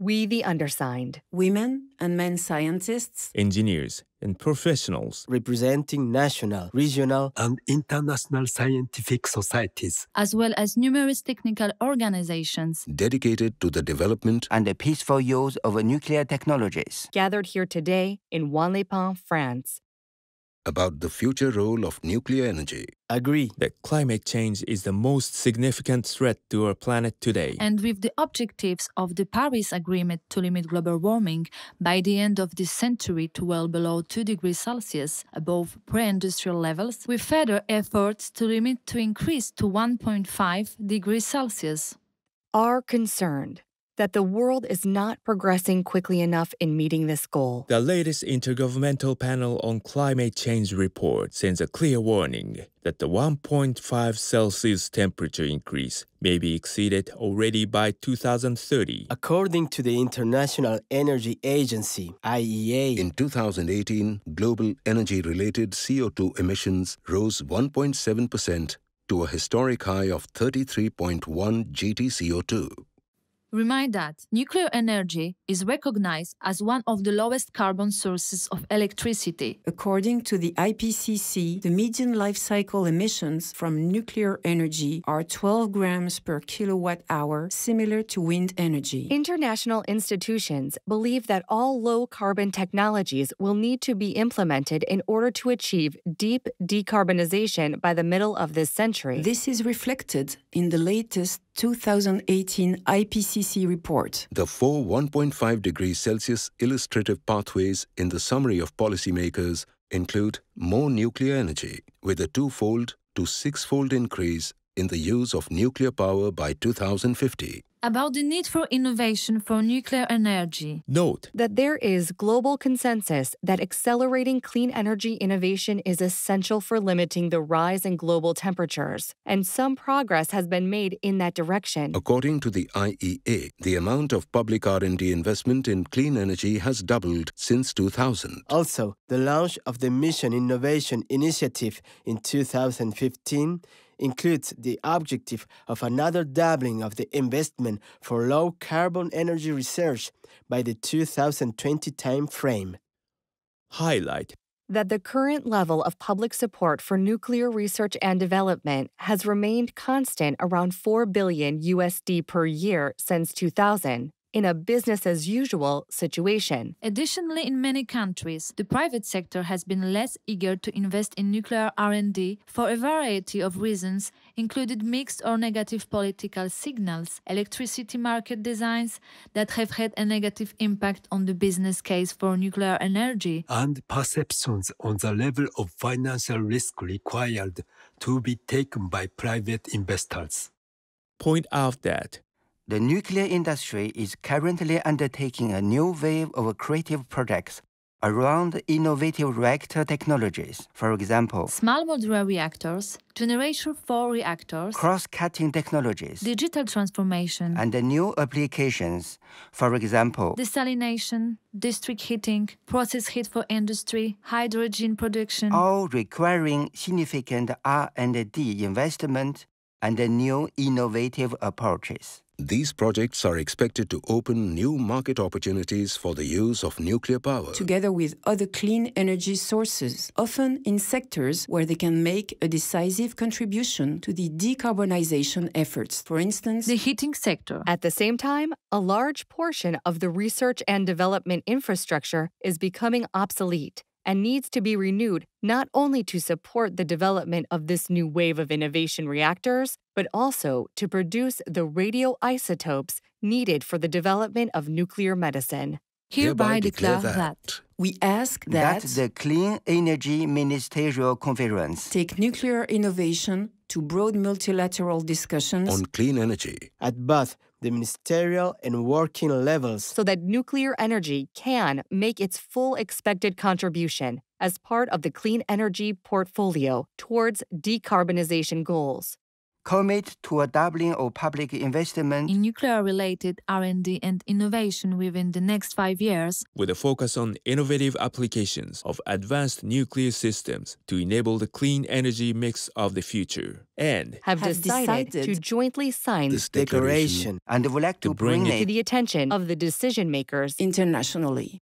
We, the undersigned, women and men scientists, engineers, and professionals representing national, regional, and international scientific societies, as well as numerous technical organizations dedicated to the development and the peaceful use of nuclear technologies, gathered here today in Juan-les-Pins, France, about the future role of nuclear energy, agree that climate change is the most significant threat to our planet today, and with the objectives of the Paris Agreement to limit global warming by the end of this century to well below 2 degrees Celsius above pre-industrial levels, with further efforts to limit to increase to 1.5 degrees Celsius. are concerned that the world is not progressing quickly enough in meeting this goal. The latest Intergovernmental Panel on Climate Change report sends a clear warning that the 1.5 Celsius temperature increase may be exceeded already by 2030. According to the International Energy Agency, IEA, in 2018, global energy-related CO2 emissions rose 1.7% to a historic high of 33.1 GT/CO2. Remind that nuclear energy is recognized as one of the lowest carbon sources of electricity. according to the IPCC, the median life cycle emissions from nuclear energy are 12 grams per kilowatt hour, similar to wind energy. International institutions believe that all low-carbon technologies will need to be implemented in order to achieve deep decarbonization by the middle of this century. This is reflected in the latest 2018 IPCC report. The four 1.5 degrees Celsius illustrative pathways in the summary of policymakers include more nuclear energy, with a twofold to sixfold increase in the use of nuclear power by 2050. About the need for innovation for nuclear energy. Note that there is global consensus that accelerating clean energy innovation is essential for limiting the rise in global temperatures, and some progress has been made in that direction. According to the IEA, the amount of public R&D investment in clean energy has doubled since 2000. Also, the launch of the Mission Innovation Initiative in 2015 includes the objective of another doubling of the investment for low-carbon energy research by the 2020 time frame. highlight that the current level of public support for nuclear research and development has remained constant around $4 billion USD per year since 2000. In a business-as-usual situation. Additionally, in many countries, the private sector has been less eager to invest in nuclear R&D for a variety of reasons, including mixed or negative political signals, electricity market designs that have had a negative impact on the business case for nuclear energy, and perceptions on the level of financial risk required to be taken by private investors. point out that the nuclear industry is currently undertaking a new wave of creative projects around innovative reactor technologies. For example, small modular reactors, Generation 4 reactors, cross-cutting technologies, digital transformation, and the new applications. For example, desalination, district heating, process heat for industry, hydrogen production, all requiring significant R&D investment and new innovative approaches. These projects are expected to open new market opportunities for the use of nuclear power, together with other clean energy sources, often in sectors where they can make a decisive contribution to the decarbonization efforts. For instance, the heating sector. At the same time, a large portion of the research and development infrastructure is becoming obsolete and needs to be renewed not only to support the development of this new wave of innovation reactors, but also to produce the radioisotopes needed for the development of nuclear medicine. Hereby declare that we ask that the Clean Energy Ministerial Conference take nuclear innovation to broad multilateral discussions on clean energy at both the ministerial and working levels, so that nuclear energy can make its full expected contribution as part of the clean energy portfolio towards decarbonization goals. commit to a doubling of public investment in nuclear-related R&D and innovation within the next 5 years, with a focus on innovative applications of advanced nuclear systems to enable the clean energy mix of the future, and have decided to jointly sign This declaration and would like to to bring bring it to it the attention of the decision makers internationally.